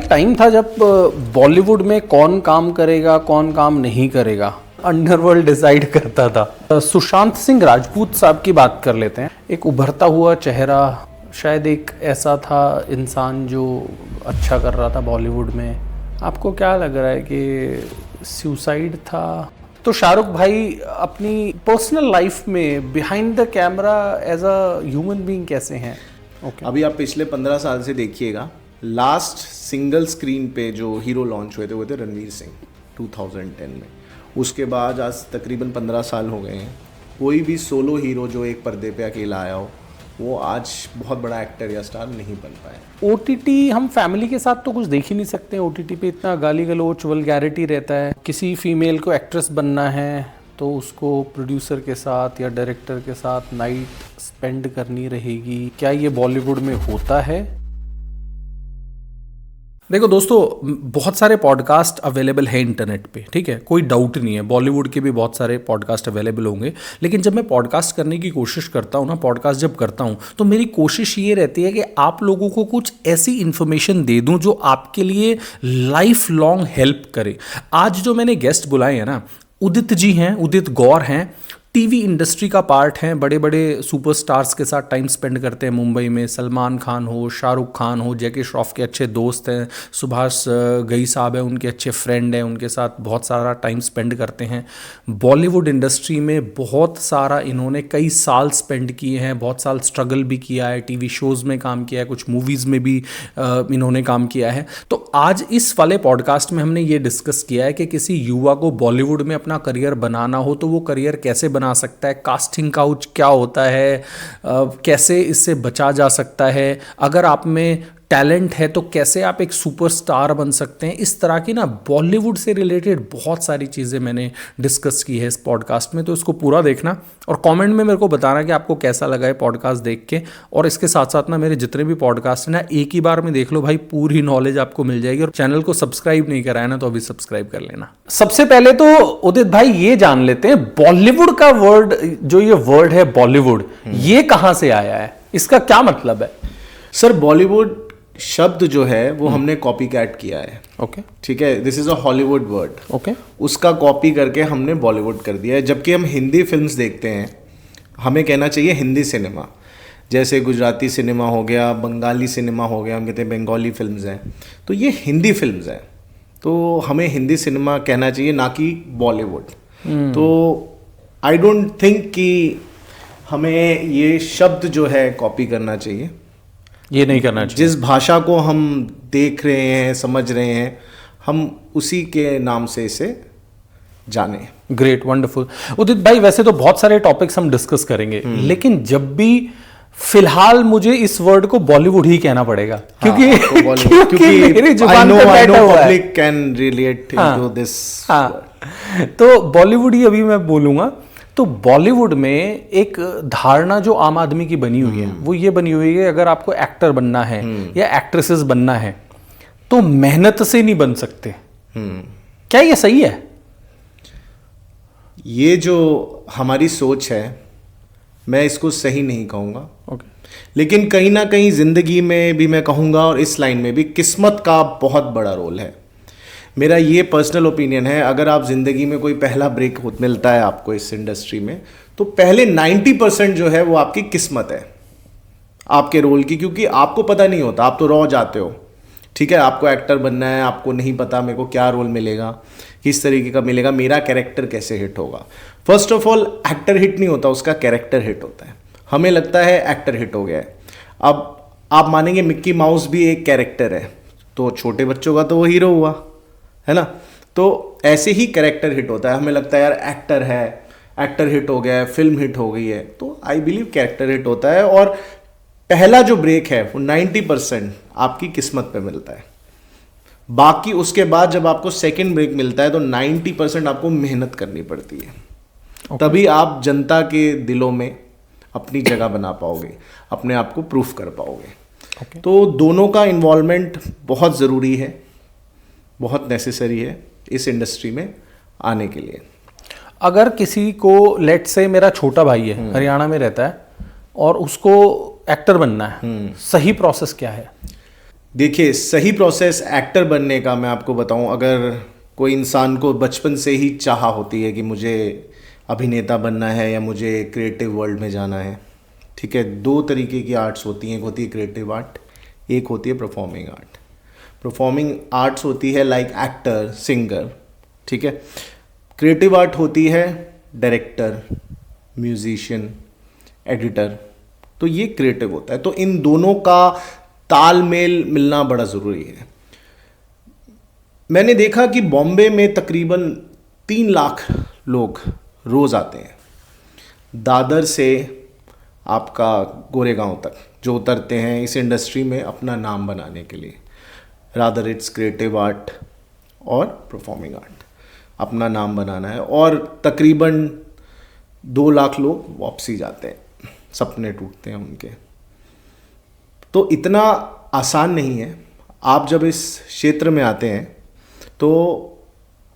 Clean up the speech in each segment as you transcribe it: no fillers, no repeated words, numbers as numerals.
एक टाइम था जब बॉलीवुड में कौन काम करेगा कौन काम नहीं करेगा अंडरवर्ल्ड डिसाइड करता था। सुशांत सिंह राजपूत साहब की बात कर लेते हैं। एक उभरता हुआ चेहरा, शायद एक ऐसा था इंसान जो अच्छा कर रहा था बॉलीवुड में। आपको क्या लग रहा है कि सुसाइड था? तो शाहरुख भाई अपनी पर्सनल लाइफ में behind the camera as a human being कैसे हैं? अभी आप पिछले 15 साल से देखिएगा, लास्ट सिंगल स्क्रीन पे जो हीरो लॉन्च हुए थे रणवीर सिंह 2010 में। उसके बाद आज तकरीबन 15 साल हो गए हैं। कोई भी सोलो हीरो जो एक पर्दे पे अकेला आया हो वो आज बहुत बड़ा एक्टर या स्टार नहीं बन पाया। OTT हम फैमिली के साथ तो कुछ देख ही नहीं सकते। OTT पे इतना गाली गलोच वल्गैरिटी रहता है। किसी फीमेल को एक्ट्रेस बनना है तो उसको प्रोड्यूसर के साथ या डायरेक्टर के साथ नाइट स्पेंड करनी रहेगी। क्या ये बॉलीवुड में होता है? देखो दोस्तों, बहुत सारे पॉडकास्ट अवेलेबल है इंटरनेट पे, ठीक है, कोई डाउट नहीं है। बॉलीवुड के भी बहुत सारे पॉडकास्ट अवेलेबल होंगे। लेकिन जब मैं पॉडकास्ट करने की कोशिश करता हूँ ना, पॉडकास्ट जब करता हूँ तो मेरी कोशिश ये रहती है कि आप लोगों को कुछ ऐसी इन्फॉर्मेशन दे दूँ जो आपके लिए लाइफ लॉन्ग हेल्प करे। आज जो मैंने गेस्ट बुलाए हैं ना, उदित जी हैं, उदित गौर हैं, टीवी इंडस्ट्री का पार्ट हैं, बड़े बड़े सुपरस्टार्स के साथ टाइम स्पेंड करते हैं मुंबई में। सलमान खान हो, शाहरुख खान हो, जैकी श्रॉफ के अच्छे दोस्त हैं, सुभाष घई साहब हैं, उनके अच्छे फ्रेंड हैं, उनके साथ बहुत सारा टाइम स्पेंड करते हैं। बॉलीवुड इंडस्ट्री में बहुत सारा इन्होंने कई साल स्पेंड किए हैं, बहुत साल स्ट्रगल भी किया है, टीवी शोज़ में काम किया है, कुछ मूवीज़ में भी इन्होंने काम किया है। तो आज इस वाले पॉडकास्ट में हमने ये डिस्कस किया है कि किसी युवा को बॉलीवुड में अपना करियर बनाना हो तो वो करियर कैसे बना सकता है, कास्टिंग काउच क्या होता है, कैसे इससे बचा जा सकता है, अगर आप में टैलेंट है तो कैसे आप एक सुपरस्टार बन सकते हैं। इस तरह की ना बॉलीवुड से रिलेटेड बहुत सारी चीज़ें मैंने डिस्कस की है इस पॉडकास्ट में। तो इसको पूरा देखना और कमेंट में मेरे को बताना कि आपको कैसा लगा है पॉडकास्ट देख के। और इसके साथ साथ ना मेरे जितने भी पॉडकास्ट हैं ना, एक ही बार में देख लो भाई, पूरी नॉलेज आपको मिल जाएगी। और चैनल को सब्सक्राइब नहीं करा है ना तो अभी सब्सक्राइब कर लेना। सबसे पहले तो उदित भाई ये जान लेते हैं, बॉलीवुड का वर्ड, जो ये वर्ड है बॉलीवुड, ये कहाँ से आया है, इसका क्या मतलब है? सर, बॉलीवुड शब्द जो है वो हमने कॉपी कैट किया है। ओके, ठीक है, this is a Hollywood word. Okay, उसका कॉपी करके हमने बॉलीवुड कर दिया है। जबकि हम हिंदी फिल्म्स देखते हैं, हमें कहना चाहिए हिंदी सिनेमा। जैसे गुजराती सिनेमा हो गया, बंगाली सिनेमा हो गया, हम कहते हैं बंगाली फिल्म्स हैं, तो ये हिंदी फिल्म्स हैं। तो हमें हिंदी सिनेमा कहना चाहिए, ना कि बॉलीवुड। तो आई डोंट थिंक कि हमें ये शब्द जो है कॉपी करना चाहिए। ये नहीं करना चाहिए। जिस भाषा को हम देख रहे हैं, समझ रहे हैं, हम उसी के नाम से इसे जाने। Great, wonderful. उदित भाई, वैसे तो बहुत सारे टॉपिक्स हम डिस्कस करेंगे, लेकिन जब भी फिलहाल मुझे इस वर्ड को बॉलीवुड ही कहना पड़ेगा, क्योंकि क्योंकि मेरी जुबान पे बैठा हुआ है। Public can relate to this. तो बॉलीवुड ही अभी मैं बोलूंगा। तो बॉलीवुड में एक धारणा जो आम आदमी की बनी हुई है वो ये बनी हुई है, अगर आपको एक्टर बनना है या एक्ट्रेसेस बनना है तो मेहनत से नहीं बन सकते। क्या ये सही है? ये जो हमारी सोच है, मैं इसको सही नहीं कहूँगा। लेकिन कहीं ना कहीं ज़िंदगी में भी मैं कहूँगा, और इस लाइन में भी किस्मत का बहुत बड़ा रोल है। मेरा ये पर्सनल ओपिनियन है, अगर आप ज़िंदगी में कोई पहला ब्रेक मिलता है आपको इस इंडस्ट्री में, तो पहले 90% जो है वो आपकी किस्मत है, आपके रोल की। क्योंकि आपको पता नहीं होता, आप तो रॉ जाते हो। ठीक है, आपको एक्टर बनना है, आपको नहीं पता मेरे को क्या रोल मिलेगा, किस तरीके का मिलेगा, मेरा कैरेक्टर कैसे हिट होगा। First of all, actor hit नहीं होता, उसका कैरेक्टर हिट होता है। हमें लगता है एक्टर हिट हो गया है। अब आप मानेंगे मिक्की माउस भी एक कैरेक्टर है, तो छोटे बच्चों का तो वो हीरो हुआ, है ना। तो ऐसे ही कैरेक्टर हिट होता है। हमें लगता है यार एक्टर है, एक्टर हिट हो गया है, फिल्म हिट हो गई है, तो आई बिलीव कैरेक्टर हिट होता है। और पहला जो ब्रेक है वो 90% आपकी किस्मत पे मिलता है। बाकी उसके बाद जब आपको सेकंड ब्रेक मिलता है तो 90% आपको मेहनत करनी पड़ती है। तभी आप जनता के दिलों में अपनी जगह बना पाओगे, अपने आप को प्रूफ कर पाओगे। तो दोनों का इन्वॉल्वमेंट बहुत ज़रूरी है, बहुत नेसेसरी है इस इंडस्ट्री में आने के लिए। अगर किसी को, लेट से मेरा छोटा भाई है, हरियाणा में रहता है और उसको एक्टर बनना है, सही प्रोसेस क्या है? देखिए, सही प्रोसेस एक्टर बनने का मैं आपको बताऊं, अगर कोई इंसान को बचपन से ही चाह होती है कि मुझे अभिनेता बनना है या मुझे क्रिएटिव वर्ल्ड में जाना है, ठीक है, दो तरीके की आर्ट्स होती हैं। एक होती है क्रिएटिव आर्ट, एक होती है परफॉर्मिंग आर्ट। परफॉर्मिंग आर्ट्स होती है लाइक एक्टर, सिंगर, ठीक है। क्रिएटिव आर्ट होती है डायरेक्टर, म्यूजिशियन, एडिटर। तो ये क्रिएटिव होता है। तो इन दोनों का तालमेल मिलना बड़ा ज़रूरी है। मैंने देखा कि बॉम्बे में तकरीबन 3 लाख लोग रोज़ आते हैं, दादर से आपका गोरेगांव तक, जो उतरते हैं इस इंडस्ट्री में अपना नाम बनाने के लिए। रादर इट्स क्रिएटिव आर्ट और परफॉर्मिंग आर्ट, अपना नाम बनाना है। और तकरीबन 2 लाख लोग वापसी जाते हैं, सपने टूटते हैं उनके। तो इतना आसान नहीं है। आप जब इस क्षेत्र में आते हैं तो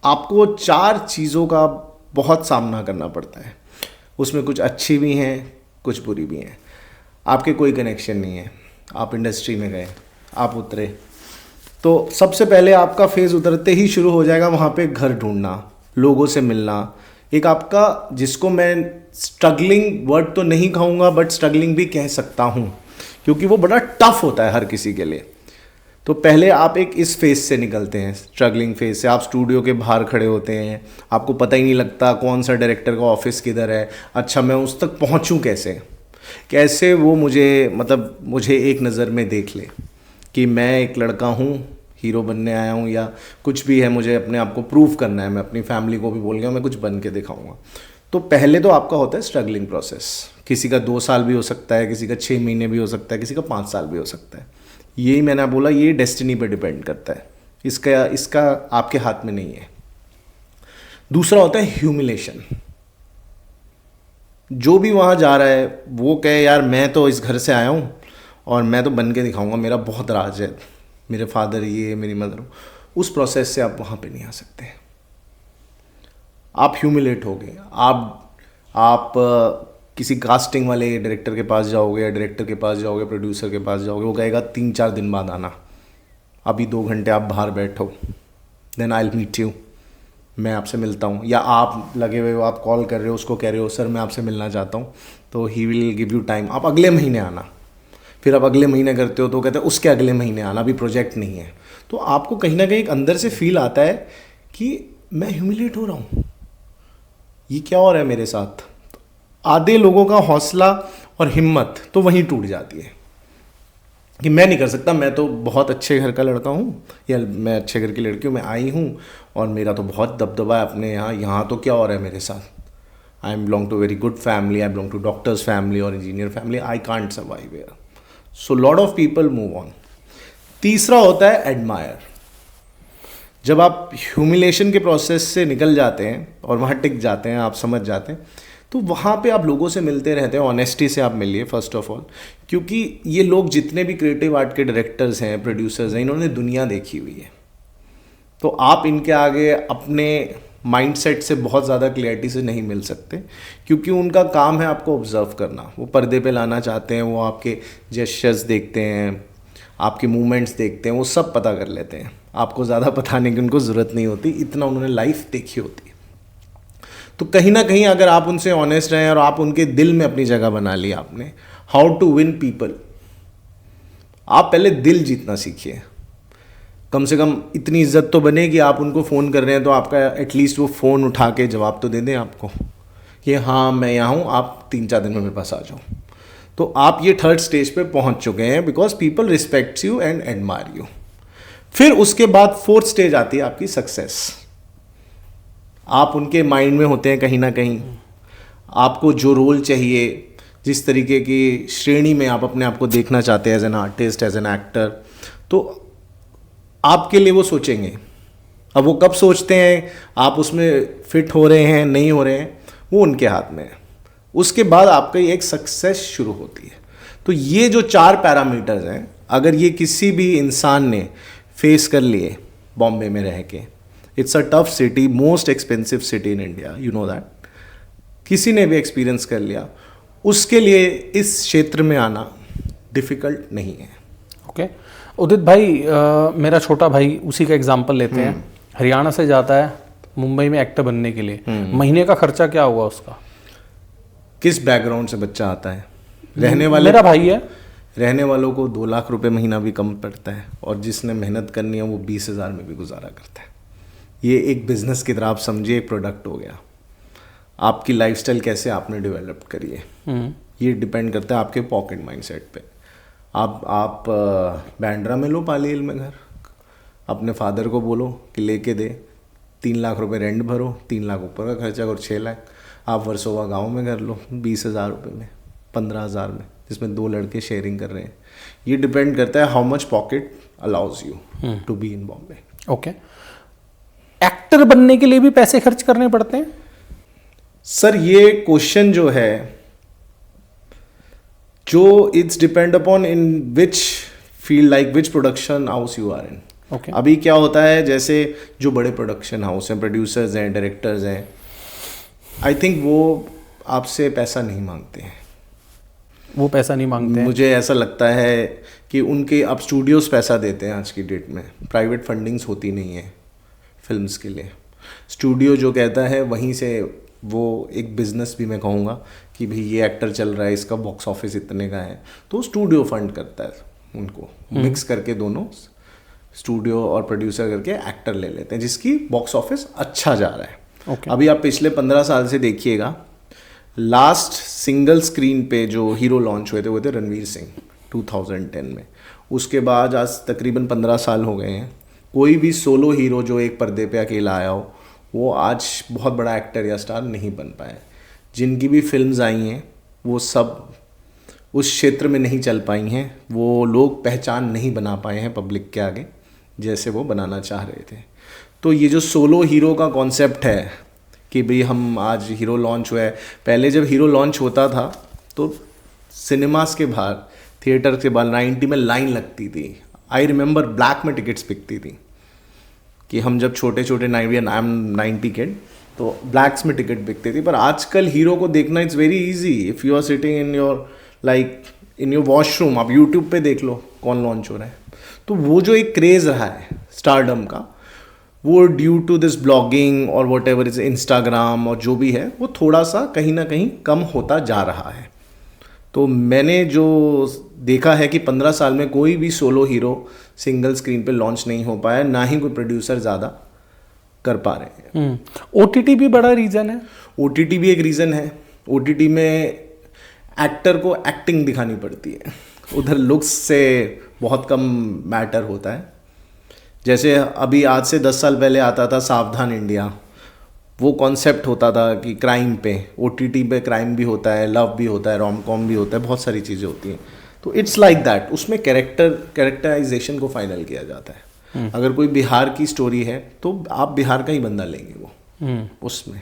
आपको 4 चीज़ों का बहुत सामना करना पड़ता है। उसमें कुछ अच्छी भी हैं, कुछ बुरी भी हैं। आपके कोई कनेक्शन नहीं है, आप इंडस्ट्री में गए, आप उतरे, तो सबसे पहले आपका फेज़ उतरते ही शुरू हो जाएगा वहाँ पे घर ढूंढना, लोगों से मिलना। एक आपका, जिसको मैं स्ट्रगलिंग वर्ड तो नहीं कहूँगा बट स्ट्रगलिंग भी कह सकता हूँ, क्योंकि वो बड़ा टफ होता है हर किसी के लिए। तो पहले आप एक इस फेज से निकलते हैं, स्ट्रगलिंग फेज से। आप स्टूडियो के बाहर खड़े होते हैं, आपको पता ही नहीं लगता कौन सा डायरेक्टर का ऑफिस किधर है। अच्छा, मैं उस तक पहुंचूं कैसे, कैसे वो मुझे एक नज़र में देख ले कि मैं एक लड़का हूं, हीरो बनने आया हूं, या कुछ भी है, मुझे अपने आप को प्रूव करना है। मैं अपनी फैमिली को भी बोल गया मैं कुछ बन के दिखाऊंगा। तो पहले तो आपका होता है स्ट्रगलिंग प्रोसेस। किसी का 2 साल भी हो सकता है, किसी का 6 महीने भी हो सकता है, किसी का 5 साल भी हो सकता है। यही मैंने बोला, ये डेस्टिनी पे डिपेंड करता है, इसका आपके हाथ में नहीं है। दूसरा होता है ह्यूमिलेशन। जो भी वहाँ जा रहा है वो कहे यार मैं तो इस घर से आया हूँ और मैं तो बन के दिखाऊंगा, मेरा बहुत राज है, मेरे फादर ये, मेरी मदर। उस प्रोसेस से आप वहाँ पे नहीं आ सकते। आप ह्यूमिलेट हो गए। आप किसी कास्टिंग वाले डायरेक्टर के पास जाओगे, या डायरेक्टर के पास जाओगे, प्रोड्यूसर के पास जाओगे, वो कहेगा 3-4 दिन बाद आना, अभी 2 घंटे आप बाहर बैठो, then I will meet you, मैं आपसे मिलता हूँ। या आप लगे हुए हो, आप कॉल कर रहे हो, उसको कह रहे हो सर मैं आपसे मिलना चाहता हूँ, तो he will give you time, आप अगले महीने आना। फिर आप अगले महीने करते हो तो कहते हैं उसके अगले महीने आना, अभी प्रोजेक्ट नहीं है। तो आपको कहीं ना कहीं एक अंदर से फील आता है कि मैं ह्यूमिलेट हो रहा हूँ, ये क्या हो रहा है मेरे साथ। आधे लोगों का हौसला और हिम्मत तो वहीं टूट जाती है कि मैं नहीं कर सकता, मैं तो बहुत अच्छे घर का लड़का हूँ, या मैं अच्छे घर की लड़की हूँ, मैं आई हूँ और मेरा तो बहुत दबदबा है अपने यहाँ तो क्या हो रहा है मेरे साथ। I am belong to very good family, I belong to doctors family और engineer family, I can't survive here. So lot of people move on. तीसरा होता है एडमायर। जब आप ह्यूमिलेशन के प्रोसेस से निकल जाते हैं और वहाँ टिक जाते हैं, आप समझ जाते हैं, तो वहाँ पे आप लोगों से मिलते रहते हैं। ऑनेस्टी से आप मिलिए फर्स्ट ऑफ ऑल, क्योंकि ये लोग जितने भी क्रिएटिव आर्ट के डायरेक्टर्स हैं, प्रोड्यूसर्स हैं, इन्होंने दुनिया देखी हुई है। तो आप इनके आगे अपने माइंडसेट से बहुत ज़्यादा क्लियरिटी से नहीं मिल सकते, क्योंकि उनका काम है आपको ऑब्जर्व करना। वो पर्दे पे लाना चाहते हैं, वो आपके जेस्चर्स देखते हैं, आपके मूवमेंट्स देखते हैं, वो सब पता कर लेते हैं। आपको ज़्यादा बताने की उनको ज़रूरत नहीं होती, इतना उन्होंने लाइफ देखी होती है। तो कहीं ना कहीं अगर आप उनसे ऑनेस्ट रहें और आप उनके दिल में अपनी जगह बना ली आपने, हाउ टू विन पीपल, आप पहले दिल जीतना सीखिए। कम से कम इतनी इज्जत तो बने कि आप उनको फ़ोन कर रहे हैं तो आपका एटलीस्ट वो फ़ोन उठा के जवाब तो दे दें आपको कि हाँ मैं यहाँ हूँ, आप 3-4 दिन में मेरे पास आ जाओ। तो आप ये 3rd स्टेज पे पहुँच चुके हैं, because people respects you and admire you. फिर उसके बाद 4th स्टेज आती है आपकी सक्सेस। आप उनके माइंड में होते हैं कहीं ना कहीं। आपको जो रोल चाहिए, जिस तरीके की श्रेणी में आप अपने आप को देखना चाहते हैं, as an artist, as an actor, तो आपके लिए वो सोचेंगे। अब वो कब सोचते हैं, आप उसमें फिट हो रहे हैं नहीं हो रहे हैं, वो उनके हाथ में है। उसके बाद आपका एक सक्सेस शुरू होती है। तो ये जो 4 पैरामीटर्स हैं, अगर ये किसी भी इंसान ने फेस कर लिए बॉम्बे में रह के, it's a tough city, most expensive city in India, you know that, किसी ने भी एक्सपीरियंस कर लिया, उसके लिए इस क्षेत्र में आना डिफ़िकल्ट नहीं है। ओके उदित भाई, मेरा छोटा भाई, उसी का एग्जाम्पल लेते हैं। हरियाणा से जाता है मुंबई में एक्टर बनने के लिए, महीने का खर्चा क्या हुआ उसका? किस बैकग्राउंड से बच्चा आता है? रहने वाले, मेरा भाई है, रहने वालों को 2 लाख रुपए महीना भी कम पड़ता है, और जिसने मेहनत करनी है वो 20,000 में भी गुजारा करता है। ये एक बिजनेस की तरह आप समझिए, एक प्रोडक्ट हो गया। आपकी लाइफस्टाइल कैसे आपने डेवलप करी है, ये डिपेंड करता है आपके पॉकेट माइंडसेट पे। आप बैंड्रा में लो पाली हिल में घर, अपने फादर को बोलो कि लेके दे, 3 लाख रुपए रेंट भरो, 3 लाख ऊपर का खर्चा और 6 लाख। आप वर्सोवा गांव में घर लो 20,000 रुपये में, 15,000 में, जिसमें 2 लड़के शेयरिंग कर रहे हैं। ये डिपेंड करता है how much pocket allows you to be in Bombay. Okay. Actor बनने के लिए भी पैसे खर्च करने पड़ते हैं? सर ये क्वेश्चन जो है, जो it's depend upon in which field, like which production house you are in. Okay. अभी क्या होता है, जैसे जो बड़े प्रोडक्शन हाउस हैं, प्रोड्यूसर्स हैं, डायरेक्टर्स हैं, आई थिंक वो आपसे पैसा नहीं मांगते हैं। वो पैसा नहीं मांगते हैं? मुझे ऐसा लगता है कि उनके अब स्टूडियोज पैसा देते हैं आज की डेट में, प्राइवेट फंडिंग्स होती नहीं है फिल्म्स के लिए। स्टूडियो जो कहता है वहीं से, वो एक बिजनेस भी मैं कहूँगा कि भाई ये एक्टर चल रहा है, इसका बॉक्स ऑफिस इतने का है, तो स्टूडियो फंड करता है उनको, मिक्स करके दोनों स्टूडियो और प्रोड्यूसर करके एक्टर ले लेते हैं जिसकी बॉक्स ऑफिस अच्छा जा रहा है। Okay. अभी आप पिछले 15 साल से देखिएगा, लास्ट सिंगल स्क्रीन पे जो हीरो लॉन्च हुए थे वो थे रणवीर सिंह 2010 में। उसके बाद आज तकरीबन 15 साल हो गए हैं, कोई भी सोलो हीरो जो एक पर्दे पे अकेला आया हो वो आज बहुत बड़ा एक्टर या स्टार नहीं बन पाया। जिनकी भी फिल्म्स आई हैं वो सब उस क्षेत्र में नहीं चल पाई हैं, वो लोग पहचान नहीं बना पाए हैं पब्लिक के आगे जैसे वो बनाना चाह रहे थे। तो ये जो सोलो हीरो का कॉन्सेप्ट है कि भाई हम आज हीरो लॉन्च हुआ है, पहले जब हीरो लॉन्च होता था तो सिनेमास के बाहर, थिएटर के बाहर 90 में लाइन लगती थी। आई रिमेंबर ब्लैक में टिकट्स बिकती थी कि हम जब छोटे छोटे 90 किड, तो ब्लैक्स में टिकट बिकती थी। पर आजकल हीरो को देखना it's very easy. If you are sitting in your in your washroom, आप यूट्यूब पे देख लो कौन लॉन्च हो रहा है। तो वो जो एक क्रेज़ रहा है स्टारडम का, वो ड्यू टू दिस ब्लॉगिंग और वट एवर इज इंस्टाग्राम और जो भी है, वो थोड़ा सा कहीं ना कहीं कम होता जा रहा है। तो मैंने जो देखा है कि 15 साल में कोई भी सोलो हीरो सिंगल स्क्रीन पे लॉन्च नहीं हो पाया, ना ही कोई प्रोड्यूसर ज़्यादा कर पा रहे हैं। OTT भी बड़ा रीज़न है? OTT भी एक रीज़न है। OTT में एक्टर को एक्टिंग दिखानी पड़ती है, उधर लुक्स से बहुत कम मैटर होता है। जैसे अभी आज से 10 साल पहले आता था सावधान इंडिया, वो कॉन्सेप्ट होता था कि क्राइम पे, OTT पे क्राइम भी होता है, लव भी होता है, रोम कॉम भी होता है, बहुत सारी चीज़ें होती हैं। तो इट्स लाइक दैट, उसमें कैरेक्टराइजेशन को फाइनल किया जाता है। अगर कोई बिहार की स्टोरी है तो आप बिहार का ही बंदा लेंगे वो उसमें।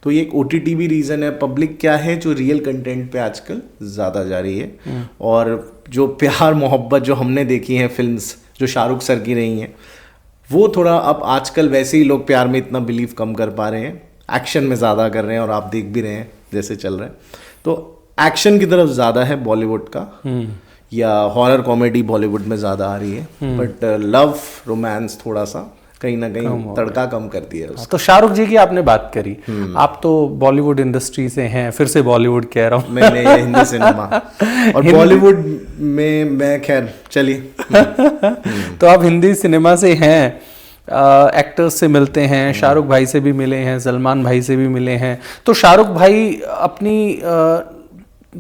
तो ये एक OTT भी रीज़न है। पब्लिक क्या है, जो रियल कंटेंट पे आजकल ज़्यादा जा रही है, और जो प्यार मोहब्बत जो हमने देखी हैं फिल्म्स जो शाहरुख सर की रही हैं, वो थोड़ा अब आजकल वैसे ही लोग प्यार में इतना बिलीव कम कर पा रहे हैं, एक्शन में ज़्यादा कर रहे हैं, और आप देख भी रहे हैं जैसे चल रहा है। तो एक्शन की तरफ ज़्यादा है बॉलीवुड का, या हॉरर कॉमेडी बॉलीवुड में ज़्यादा आ रही है, बट लव रोमांस थोड़ा सा कहीं ना कहीं तड़का कम कर दिया है। तो शाहरुख जी की आपने बात करी, आप तो बॉलीवुड इंडस्ट्री से हैं, फिर से बॉलीवुड कह रहा हूँ। मैंने हिंदी सिनेमा और बॉलीवुड में मैं, खैर चलिए। तो आप हिंदी सिनेमा से हैं, एक्टर्स से मिलते हैं, शाहरुख भाई से भी मिले हैं, सलमान भाई से भी मिले हैं। तो शाहरुख भाई अपनी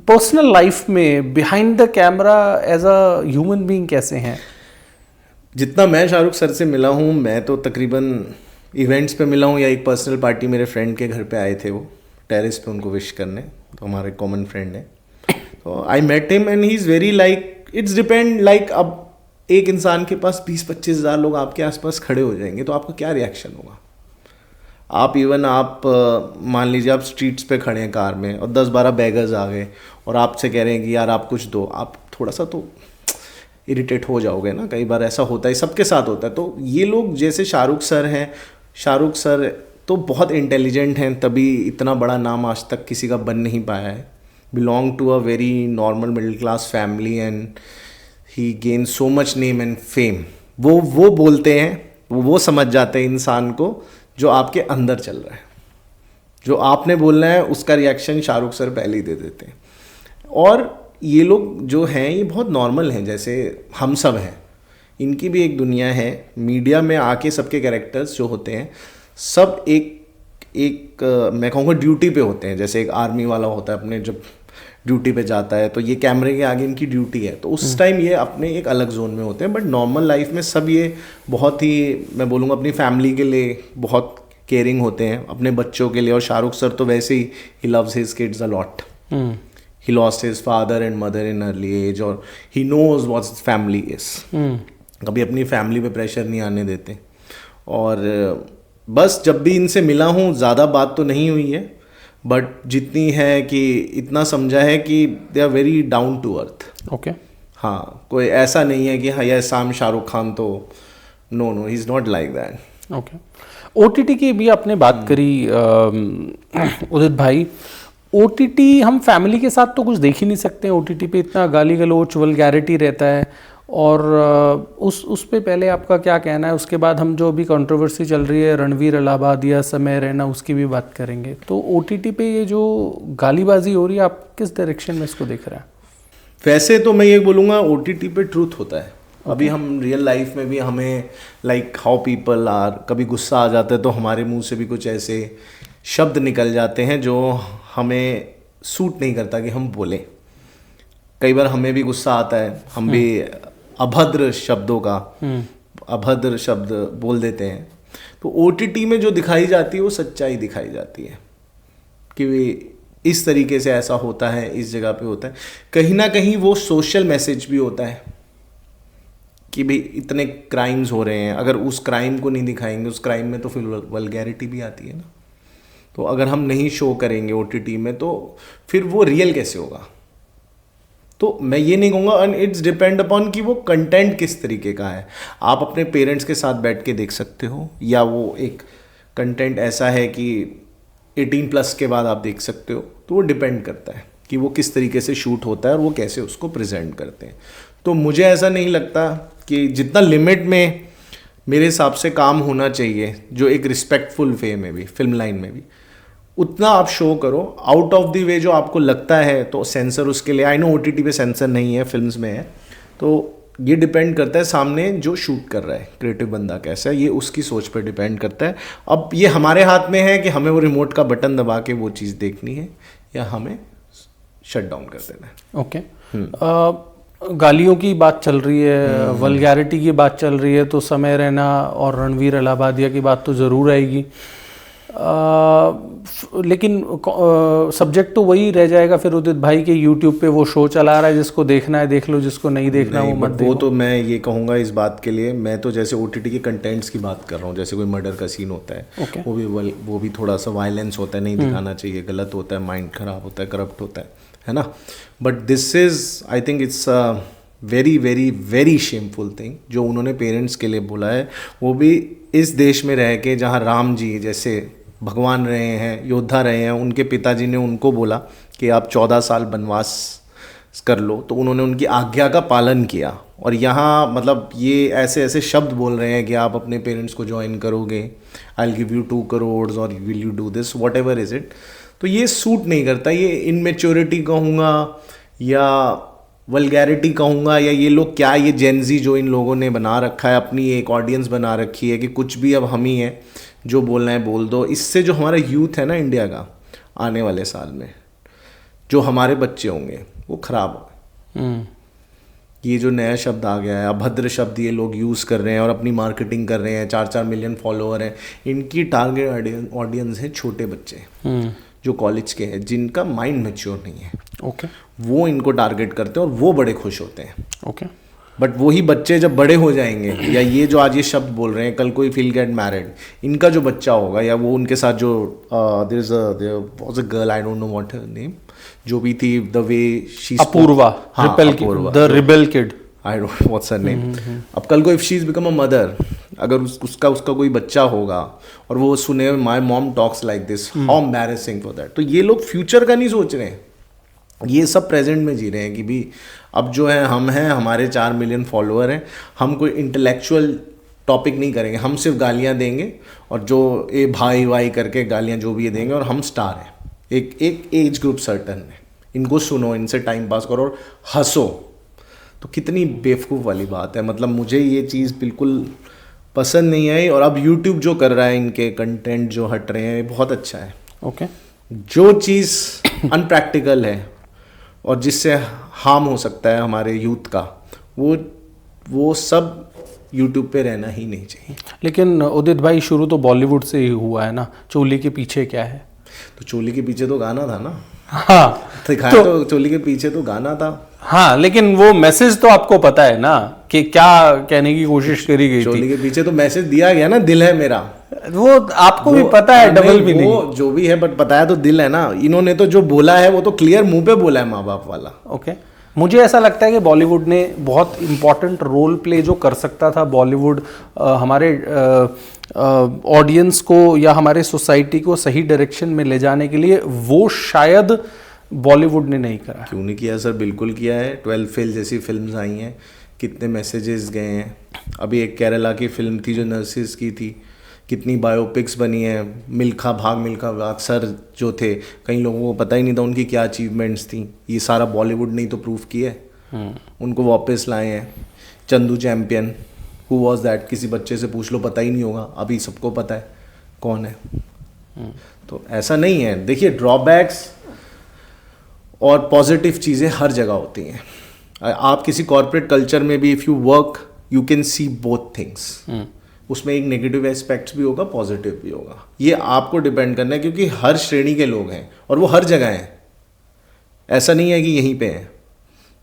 पर्सनल लाइफ में behind the camera as a human being कैसे हैं? जितना मैं शाहरुख सर से मिला हूँ, मैं तो तकरीबन इवेंट्स पे मिला हूँ, या एक पर्सनल पार्टी मेरे फ्रेंड के घर पे आए थे, वो टेरेस पे उनको विश करने, तो हमारे कॉमन फ्रेंड है, तो I met him and he is very like, it's depend, like अब एक इंसान के पास 20-25 हज़ार लोग आपके आसपास खड़े हो जाएंगे तो आपका क्या रिएक्शन होगा? आप इवन आप मान लीजिए आप स्ट्रीट्स पे खड़े हैं कार में और 10-12 बैगर्स आ गए और आपसे कह रहे हैं कि यार आप कुछ दो, आप थोड़ा सा तो इरिटेट हो जाओगे ना। कई बार ऐसा होता है, सबके साथ होता है। तो ये लोग जैसे शाहरुख सर हैं, शाहरुख सर तो बहुत इंटेलिजेंट हैं, तभी इतना बड़ा नाम आज तक किसी का बन नहीं पाया है। Belong to a very normal middle class family and he gain so much name and fame, वो बोलते हैं, वो समझ जाते हैं इंसान को जो आपके अंदर चल रहा है। जो आपने बोलना है उसका रिएक्शन शाहरुख सर पहले ही दे देते हैं। और ये लोग जो हैं ये बहुत नॉर्मल हैं, जैसे हम सब हैं, इनकी भी एक दुनिया है। मीडिया में आके सबके कैरेक्टर्स जो होते हैं सब एक मैं कहूँगा ड्यूटी पे होते हैं। जैसे एक आर्मी वाला होता है, अपने जब ड्यूटी पे जाता है तो ये कैमरे के आगे इनकी ड्यूटी है, तो उस टाइम ये अपने एक अलग जोन में होते हैं। बट नॉर्मल लाइफ में सब ये बहुत ही, मैं बोलूँगा, अपनी फैमिली के लिए बहुत केयरिंग होते हैं, अपने बच्चों के लिए। और शाहरुख सर तो वैसे ही loves his kids a lot. He lost his father and mother in early age, और he knows what family is. कभी अपनी फैमिली पे प्रेशर नहीं आने देते। और बस जब भी इनसे मिला हूँ, ज़्यादा बात तो नहीं हुई है, बट जितनी है कि इतना समझा है कि they are very down to earth. Okay. हाँ, कोई ऐसा नहीं है कि हाँ ये साम शाहरुख खान तो no he is not like that. Okay. OTT की भी आपने बात करी उदित भाई। OTT हम फैमिली के साथ तो कुछ देख ही नहीं सकते हैं। OTT पे इतना गाली गलौच वल्गैरिटी रहता है, और उस पे पहले आपका क्या कहना है? उसके बाद हम जो अभी कंट्रोवर्सी चल रही है रणवीर अलाहाबादिया समय रैना, उसकी भी बात करेंगे। तो OTT पे ये जो गालीबाजी हो रही है, आप किस डायरेक्शन में इसको देख रहे हैं? वैसे तो मैं ये बोलूँगा OTT पे ट्रूथ होता है। अभी हम रियल लाइफ में भी हमें लाइक हाउ पीपल आर, कभी गुस्सा आ जाता है तो हमारे मुंह से भी कुछ ऐसे शब्द निकल जाते हैं जो हमें सूट नहीं करता कि हम बोलें। कई बार हमें भी गुस्सा आता है, हम भी अभद्र शब्दों का अभद्र शब्द बोल देते हैं। तो OTT में जो दिखाई जाती है वो सच्चाई दिखाई जाती है कि इस तरीके से ऐसा होता है, इस जगह पे होता है। कहीं ना कहीं वो सोशल मैसेज भी होता है कि भाई इतने क्राइम्स हो रहे हैं, अगर उस क्राइम को नहीं दिखाएंगे, उस क्राइम में तो फिर वल्गैरिटी भी आती है ना। तो अगर हम नहीं शो करेंगे OTT में तो फिर वो रियल कैसे होगा? तो मैं ये नहीं कहूँगा, एंड इट्स डिपेंड अपॉन कि वो कंटेंट किस तरीके का है। आप अपने पेरेंट्स के साथ बैठ के देख सकते हो, या वो एक कंटेंट ऐसा है कि 18+ के बाद आप देख सकते हो। तो वो डिपेंड करता है कि वो किस तरीके से शूट होता है और वो कैसे उसको प्रेजेंट करते हैं। तो मुझे ऐसा नहीं लगता कि जितना लिमिट में मेरे हिसाब से काम होना चाहिए, जो एक रिस्पेक्टफुल वे में भी, फिल्म लाइन में भी, उतना आप शो करो। आउट ऑफ द वे जो आपको लगता है तो सेंसर उसके लिए, आई नो OTT पे सेंसर नहीं है, फिल्म्स में है। तो ये डिपेंड करता है सामने जो शूट कर रहा है क्रिएटिव बंदा कैसा है, ये उसकी सोच पर डिपेंड करता है। अब ये हमारे हाथ में है कि हमें वो रिमोट का बटन दबा के वो चीज़ देखनी है या हमें शट डाउन कर देना है। ओके। गालियों की बात चल रही है, वल्गैरिटी की बात चल रही है, तो समय रैना और रणवीर अलाहाबादिया की बात तो ज़रूर आएगी। लेकिन सब्जेक्ट तो वही रह जाएगा फिर उदित भाई के यूट्यूब पे वो शो चला रहा है, जिसको देखना है देख लो, जिसको नहीं देखना वो मत देखो। वो तो मैं ये कहूँगा इस बात के लिए, मैं तो जैसे OTT के कंटेंट्स की बात कर रहा हूँ। जैसे कोई मर्डर का सीन होता है, वो भी थोड़ा सा वायलेंस होता है, नहीं दिखाना चाहिए, गलत होता है, माइंड खराब होता है, करप्ट होता है ना। But this is, I think it's very very very shameful thing जो उन्होंने पेरेंट्स के लिए बोला है। वो भी इस देश में रह के जहाँ राम जी जैसे भगवान रहे हैं, योद्धा रहे हैं, उनके पिताजी ने उनको बोला कि आप 14 साल वनवास कर लो, तो उन्होंने उनकी आज्ञा का पालन किया। और यहाँ मतलब ये ऐसे ऐसे शब्द बोल रहे हैं कि आप अपने पेरेंट्स को ज्वाइन करोगे, I will give you 2 crore और will you do this, whatever is it. तो ये सूट नहीं करता। ये इनमेच्योरिटी कहूँगा या वल्गैरिटी कहूँगा, या ये लोग क्या, ये जेनजी जो इन लोगों ने बना रखा है, अपनी एक ऑडियंस बना रखी है कि कुछ भी अब हम ही हैं, जो बोलना है बोल दो। इससे जो हमारा यूथ है ना इंडिया का, आने वाले साल में जो हमारे बच्चे होंगे वो खराब होंगे। ये जो नया शब्द आ गया है, अभद्र शब्द, ये लोग यूज़ कर रहे हैं और अपनी मार्केटिंग कर रहे हैं। 4-4 मिलियन फॉलोअर हैं। इनकी टारगेट ऑडियंस है छोटे बच्चे जो कॉलेज के हैं, जिनका माइंड मैच्योर नहीं है। ओके। वो इनको टारगेट करते हैं और वो बड़े खुश होते हैं। ओके। बट वही बच्चे जब बड़े हो जाएंगे, या ये जो आज ये शब्द बोल रहे हैं, कल कोई फील गेट मैरिड, इनका जो बच्चा होगा, या वो उनके साथ जो there was a girl, I don't know what her name, जो भी थी, the way she Apoorva, the rebel kid, I don't know what's her name. अब कल को if she is become a mother, अगर उसका कोई बच्चा होगा और वो सुने my mom talks like this, how embarrassing for that. तो ये लोग फ्यूचर का नहीं सोच रहे हैं, ये सब प्रेजेंट में जी रहे हैं कि भी अब जो है हम हैं, हमारे 4 मिलियन फॉलोअर हैं, हम कोई इंटेलेक्चुअल टॉपिक नहीं करेंगे, हम सिर्फ गालियाँ देंगे और जो ए भाई वाई करके गालियाँ जो भी ये देंगे, और हम स्टार हैं एक एज ग्रुप सर्टन में, इनको सुनो, इनसे टाइम पास करो और हंसो। तो कितनी बेवकूफ़ वाली बात है। मतलब मुझे ये चीज़ बिल्कुल पसंद नहीं आई। और अब यूट्यूब जो कर रहा है, इनके कंटेंट जो हट रहे हैं, ये बहुत अच्छा है। ओके। जो चीज़ अनप्रैक्टिकल है और जिससे हार्म हो सकता है हमारे यूथ का, वो सब यूट्यूब पे रहना ही नहीं चाहिए। लेकिन उदित भाई, शुरू तो बॉलीवुड से ही हुआ है ना, चोली के पीछे क्या है? तो चोली के पीछे तो गाना था ना। हाँ, दिखाया तो चोली के पीछे तो गाना था। हाँ, लेकिन वो मैसेज तो आपको पता है ना कि क्या कहने की कोशिश करी गई थी। चोली के पीछे तो मैसेज दिया गया ना, दिल है मेरा, वो आपको भी पता है, डबल भी नहीं, वो जो भी है, बट बताया तो दिल है ना। इन्होंने तो जो बोला है वो तो क्लियर मुंह पे बोला है, माँ बाप वाला। ओके। मुझे ऐसा लगता है कि बॉलीवुड ने बहुत इंपॉर्टेंट रोल प्ले जो कर सकता था, बॉलीवुड हमारे ऑडियंस को या हमारे सोसाइटी को सही डायरेक्शन में ले जाने के लिए, वो शायद बॉलीवुड ने नहीं करा। क्यों नहीं किया सर? बिल्कुल किया है। 12 फेल जैसी फिल्म्स आई हैं, कितने मैसेजेस गए हैं। अभी एक केरला की फिल्म थी जो नर्सिस की थी, कितनी बायोपिक्स बनी है। मिल्खा भाग सर जो थे, कई लोगों को पता ही नहीं था उनकी क्या अचीवमेंट्स थी। ये सारा बॉलीवुड ने ही तो प्रूफ किया है। उनको वापस लाए हैं। Chandu champion, who was that? किसी बच्चे से पूछ लो, पता ही नहीं होगा। अभी सबको पता है कौन है। तो ऐसा नहीं है। देखिए, ड्रॉबैक्स और पॉजिटिव चीज़ें हर जगह होती हैं। आप किसी कॉर्पोरेट कल्चर में भी if you work, you can C both things. उसमें एक नेगेटिव एस्पेक्ट्स भी होगा, पॉजिटिव भी होगा। ये आपको डिपेंड करना है, क्योंकि हर श्रेणी के लोग हैं और वो हर जगह हैं। ऐसा नहीं है कि यहीं पे हैं।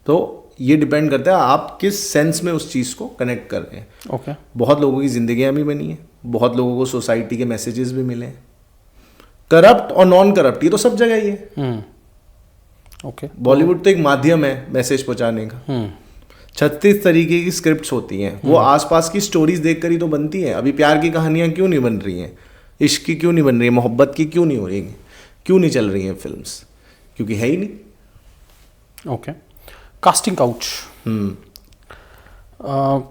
तो ये डिपेंड करता है आप किस सेंस में उस चीज़ को कनेक्ट कर रहे हैं। ओके। बहुत लोगों की ज़िंदगियाँ भी बनी हैं, बहुत लोगों को सोसाइटी के मैसेजेस भी मिले हैं। करप्ट और नॉन करप्ट, ये तो सब जगह ही है। ओके। बॉलीवुड तो एक माध्यम है मैसेज पहुंचाने का। 36 तरीके की स्क्रिप्ट्स होती हैं, वो आसपास की स्टोरीज देखकर ही तो बनती हैं। अभी प्यार की कहानियां क्यों नहीं बन रही हैं? इश्क की क्यों नहीं बन रही है? मोहब्बत की क्यों नहीं हो रही है? क्यों नहीं चल रही हैं फिल्म्स? क्योंकि है ही नहीं। ओके। Casting couch.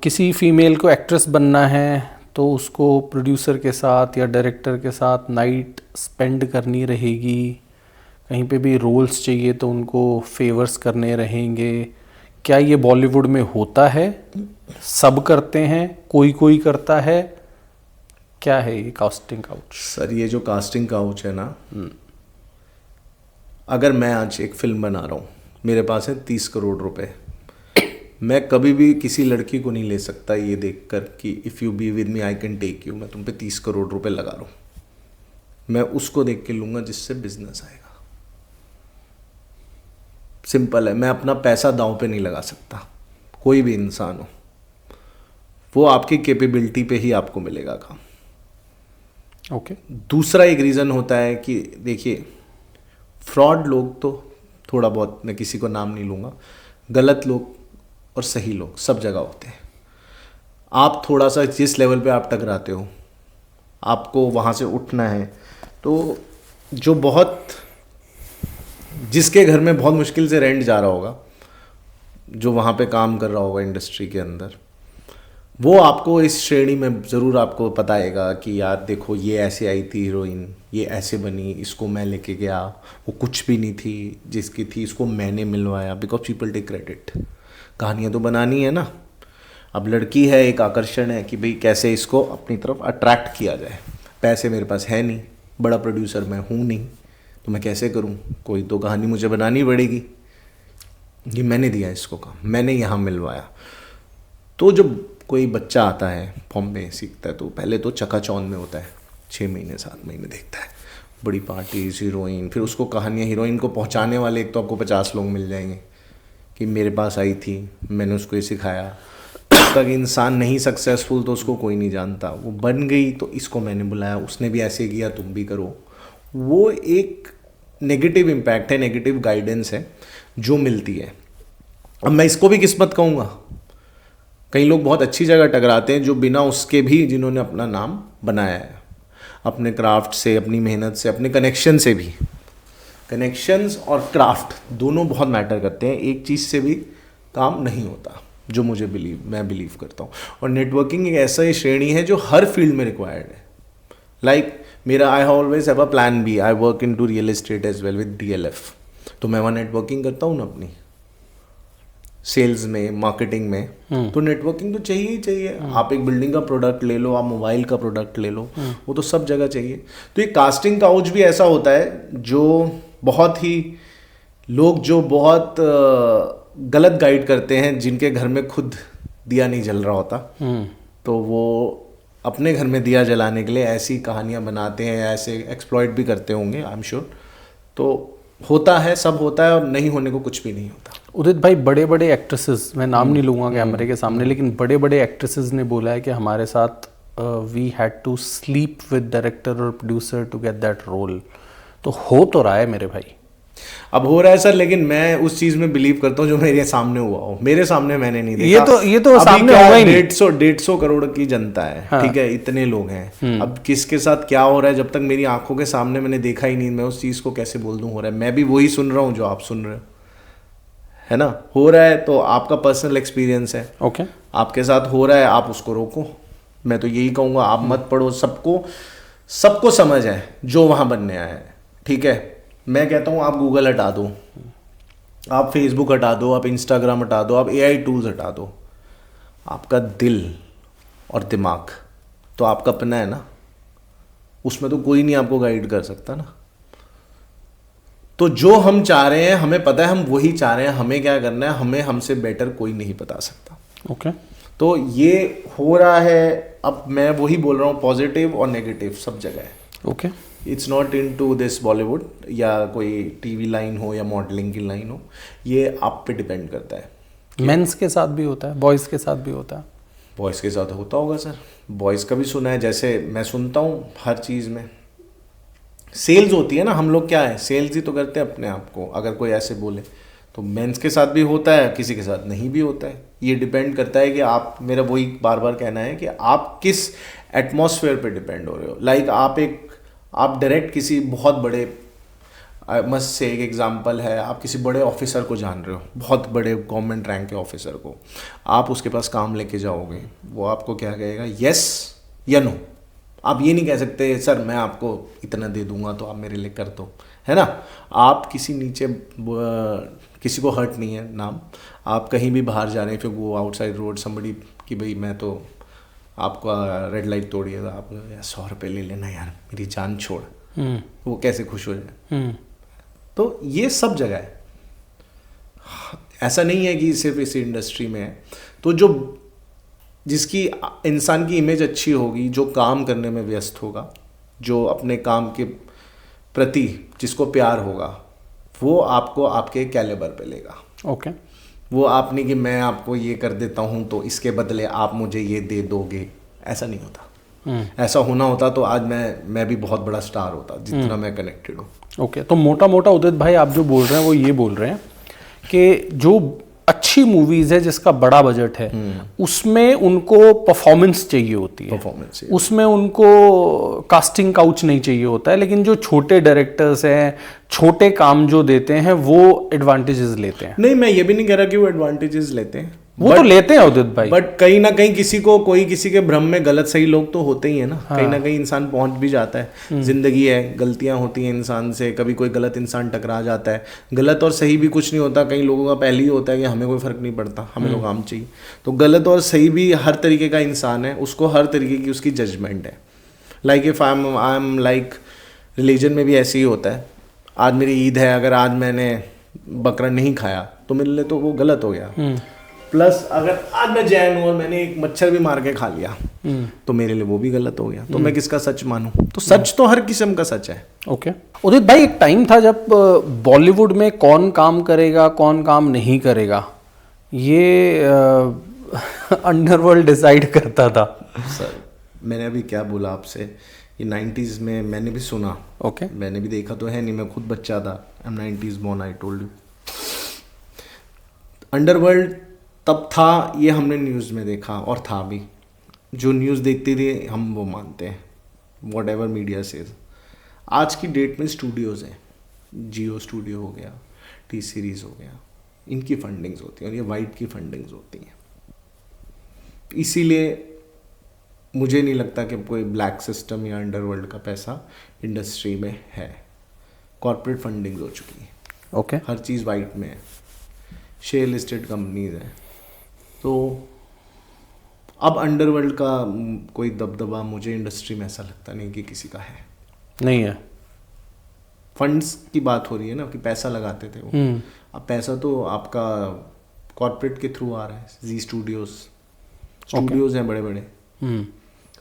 किसी फीमेल को एक्ट्रेस बनना है तो उसको प्रोड्यूसर के साथ या डायरेक्टर के साथ नाइट स्पेंड करनी रहेगी। कहीं पे भी रोल्स चाहिए तो उनको फेवर्स करने रहेंगे। क्या ये बॉलीवुड में होता है? सब करते हैं, कोई कोई करता है? क्या है ये कास्टिंग काउच? सर, ये जो कास्टिंग काउच है ना, अगर मैं आज एक फिल्म बना रहा हूँ, मेरे पास है 30 करोड़ रुपए, मैं कभी भी किसी लड़की को नहीं ले सकता ये देखकर कि if you be with me I can take you, मैं तुम पे 30 करोड़ रुपए लगा रहा हूँ। मैं उसको देख के लूँगा जिससे बिजनेस आएगा। सिंपल है। मैं अपना पैसा दांव पे नहीं लगा सकता। कोई भी इंसान हो, वो आपकी कैपेबिलिटी पे ही आपको मिलेगा काम। ओके। दूसरा एक रीज़न होता है कि देखिए, फ्रॉड लोग तो थोड़ा बहुत, मैं किसी को नाम नहीं लूँगा, गलत लोग और सही लोग सब जगह होते हैं। आप थोड़ा सा जिस लेवल पे आप टकराते हो, आपको वहाँ से उठना है। तो जो बहुत, जिसके घर में बहुत मुश्किल से रेंट जा रहा होगा, जो वहाँ पे काम कर रहा होगा इंडस्ट्री के अंदर, वो आपको इस श्रेणी में ज़रूर आपको बताएगा कि यार देखो, ये ऐसे आई थी हीरोइन, ये ऐसे बनी, इसको मैं लेके गया, वो कुछ भी नहीं थी, जिसकी थी इसको मैंने मिलवाया। Because people take credit. कहानियाँ तो बनानी है ना। अब लड़की है, एक आकर्षण है कि भाई कैसे इसको अपनी तरफ अट्रैक्ट किया जाए। पैसे मेरे पास है नहीं, बड़ा प्रोड्यूसर मैं हूँ नहीं, तो मैं कैसे करूँ? कोई तो कहानी मुझे बनानी पड़ेगी। ये मैंने दिया इसको काम, मैंने यहाँ मिलवाया। तो जब कोई बच्चा आता है, बॉम्बे सीखता है, तो पहले तो चकाचौंध में होता है, 6 महीने 7 महीने देखता है, बड़ी पार्टीज, हीरोइन, फिर उसको कहानियाँ, हीरोइन को पहुँचाने वाले एक तो आपको 50 लोग मिल जाएंगे कि मेरे पास आई थी, मैंने उसको ये सिखाया। जब तक इंसान नहीं सक्सेसफुल तो उसको कोई नहीं जानता। वो बन गई तो इसको मैंने बुलाया, उसने भी ऐसे किया, तुम भी करो। वो एक नेगेटिव इम्पैक्ट है, नेगेटिव गाइडेंस है जो मिलती है। अब मैं इसको भी किस्मत कहूँगा। कई लोग बहुत अच्छी जगह टकराते हैं जो बिना उसके भी, जिन्होंने अपना नाम बनाया है अपने क्राफ्ट से, अपनी मेहनत से, अपने कनेक्शन से भी। कनेक्शंस और क्राफ्ट दोनों बहुत मैटर करते हैं, एक चीज़ से भी काम नहीं होता, जो मैं बिलीव करता हूँ। और नेटवर्किंग एक ऐसा ही श्रेणी है जो हर फील्ड में रिक्वायर्ड है। लाइक मेरा I always have a plan B, I work in to real estate as well with DLF, तो मैं वहाँ नेटवर्किंग करता हूँ ना अपनी सेल्स में, मार्केटिंग में, तो नेटवर्किंग तो चाहिए ही चाहिए। आप एक बिल्डिंग का प्रोडक्ट ले लो, आप मोबाइल का प्रोडक्ट ले लो, वो तो सब जगह चाहिए। तो ये कास्टिंग काउच भी ऐसा होता है जो बहुत ही लोग जो बहुत गलत गाइड करते हैं, जिनके घर में खुद दिया नहीं जल रहा होता, तो वो अपने घर में दिया जलाने के लिए ऐसी कहानियां बनाते हैं या ऐसे एक्सप्लॉइट भी करते होंगे, आई एम श्योर। तो होता है, सब होता है, और नहीं होने को कुछ भी नहीं होता। उदित भाई, बड़े बड़े एक्ट्रेसेस, मैं नाम नहीं लूँगा कैमरे के सामने, लेकिन बड़े बड़े एक्ट्रेसेस ने बोला है कि हमारे साथ we had to sleep with director और producer to get that role. तो हो तो रहा है मेरे भाई, अब हो रहा है सर, लेकिन मैं उस चीज में बिलीव करता हूँ जो मेरे सामने हुआ हो। मेरे सामने मैंने नहीं देखा। ये तो सामने होगा ही नहीं। 150 करोड़ की जनता है, हाँ। ठीक है, इतने लोग हैं, अब किसके साथ क्या हो रहा है जब तक मेरी आंखों के सामने मैंने देखा ही नहीं, मैं उस चीज को कैसे बोल दूं हो रहा है। मैं भी वही सुन रहा हूँ जो आप सुन रहे हो, है ना। हो रहा है तो आपका पर्सनल एक्सपीरियंस है, ओके, आपके साथ हो रहा है, आप उसको रोको। मैं तो यही कहूंगा, आप मत पढ़ो। सबको समझ है जो वहां बनने आया है, ठीक है। मैं कहता हूँ आप गूगल हटा दो, आप फेसबुक हटा दो, आप इंस्टाग्राम हटा दो, आप AI टूल्स हटा दो, आपका दिल और दिमाग तो आपका अपना है ना, उसमें तो कोई नहीं आपको गाइड कर सकता ना। तो जो हम चाह रहे हैं, हमें पता है हम वही चाह रहे हैं, हमें क्या करना है, हमें हमसे बेटर कोई नहीं बता सकता। ओके, तो ये हो रहा है। अब मैं वही बोल रहा हूँ, पॉजिटिव और नेगेटिव सब जगह है। Okay, it's not in to this Bollywood या कोई TV लाइन हो या मॉडलिंग की लाइन हो, ये आप पे डिपेंड करता है। मेंस के साथ भी होता है, बॉयज़ के साथ भी होता है। बॉयज़ के साथ होता होगा सर, बॉयज़ का भी सुना है। जैसे मैं सुनता हूँ हर चीज़ में सेल्स होती है ना, हम लोग क्या है, सेल्स ही तो करते हैं अपने आप को। अगर कोई ऐसे बोले तो मेंस के साथ भी होता है, किसी के साथ नहीं भी होता है। ये डिपेंड करता है कि आप, मेरा वही बार बार कहना है कि आप किस एटमॉस्फेयर पे डिपेंड हो रहे हो। लाइक आप डायरेक्ट किसी बहुत बड़े, मस्ट से एक एग्जांपल है, आप किसी बड़े ऑफिसर को जान रहे हो, बहुत बड़े गवर्नमेंट रैंक के ऑफिसर को, आप उसके पास काम लेके जाओगे, वो आपको क्या कहेगा, यस या नो। आप ये नहीं कह सकते सर मैं आपको इतना दे दूंगा तो आप मेरे लिए कर दो, है ना। आप किसी को हर्ट नहीं है नाम, आप कहीं भी बाहर जा रहे हैं, फिर वो आउटसाइड रोड समबडी कि भाई मैं तो आपका रेड लाइट तोड़िएगा, आप 100 रुपये ले लेना यार, मेरी जान छोड़, वो कैसे खुश हो जाए। तो ये सब जगह है, ऐसा नहीं है कि सिर्फ इस इंडस्ट्री में है। तो जिसकी इंसान की इमेज अच्छी होगी, जो काम करने में व्यस्त होगा, जो अपने काम के प्रति जिसको प्यार होगा, वो आपको आपके कैलिबर पे लेगा। ओके, वो आप नहीं कि मैं आपको ये कर देता हूँ तो इसके बदले आप मुझे ये दे दोगे, ऐसा नहीं होता। ऐसा होना होता तो आज मैं भी बहुत बड़ा स्टार होता, जितना मैं कनेक्टेड हूँ। ओके, तो मोटा मोटा उदित भाई आप जो बोल रहे हैं वो ये बोल रहे हैं कि जो अच्छी मूवीज है जिसका बड़ा बजट है, उसमें उनको परफॉर्मेंस चाहिए होती है, उसमें उनको कास्टिंग काउच नहीं चाहिए होता है। लेकिन जो छोटे डायरेक्टर्स हैं, छोटे काम जो देते हैं, वो एडवांटेजेस लेते हैं। नहीं, मैं ये भी नहीं कह रहा कि वो एडवांटेजेस लेते हैं, वो तो लेते हैं उदित भाई, बट कहीं ना कहीं किसी के भ्रम में गलत सही लोग तो होते ही है ना। हाँ। कहीं ना कहीं इंसान पहुंच भी जाता है, जिंदगी है, गलतियां होती हैं इंसान से, कभी कोई गलत इंसान टकरा जाता है। गलत और सही भी कुछ नहीं होता, कई लोगों का पहले ही होता है कि हमें कोई फर्क नहीं पड़ता, हमें लोग काम चाहिए। तो गलत और सही भी हर तरीके का इंसान है, उसको हर तरीके की उसकी जजमेंट है। Like if I am like religion में भी ऐसे ही होता है। आज मेरी ईद है, अगर आज मैंने बकरा नहीं खाया तो मेरे लिए तो वो गलत हो गया। प्लस अगर आज मैं जैन हूँ और मैंने एक मच्छर भी मार के खा लिया तो मेरे लिए वो भी गलत हो गया। तो मैं किसका सच मानूं? तो सच तो हर किस्म का सच है। ओके, उदित भाई, एक टाइम था जब बॉलीवुड में कौन काम करेगा कौन काम नहीं करेगा ये अंडरवर्ल्ड डिसाइड करता था। सर मैंने अभी क्या बोला आपसे, ये 90s में मैंने भी सुना। ओके, मैंने भी देखा तो है नहीं, मैं खुद बच्चा था। I am 90s born, I told you. Underworld तब था, ये हमने न्यूज़ में देखा और था भी। जो न्यूज़ देखते थे हम वो मानते हैं, वॉट एवर मीडिया सेज। आज की डेट में स्टूडियोज़ हैं, जियो स्टूडियो हो गया, टी सीरीज़ हो गया, इनकी फंडिंग्स होती हैं और ये वाइट की फंडिंग्स होती हैं। इसीलिए मुझे नहीं लगता कि कोई ब्लैक सिस्टम या अंडरवर्ल्ड का पैसा इंडस्ट्री में है। कॉर्पोरेट फंडिंग्स हो चुकी है, ओके, हर चीज़ वाइट में है, शेयर लिस्टेड कंपनीज हैं। तो अब अंडरवर्ल्ड का कोई दबदबा मुझे इंडस्ट्री में ऐसा लगता नहीं कि किसी का है। नहीं है। फंड्स की बात हो रही है ना, कि पैसा लगाते थे वो, अब पैसा तो आपका कॉर्पोरेट के थ्रू आ रहा है। जी स्टूडियोज हैं बड़े बड़े।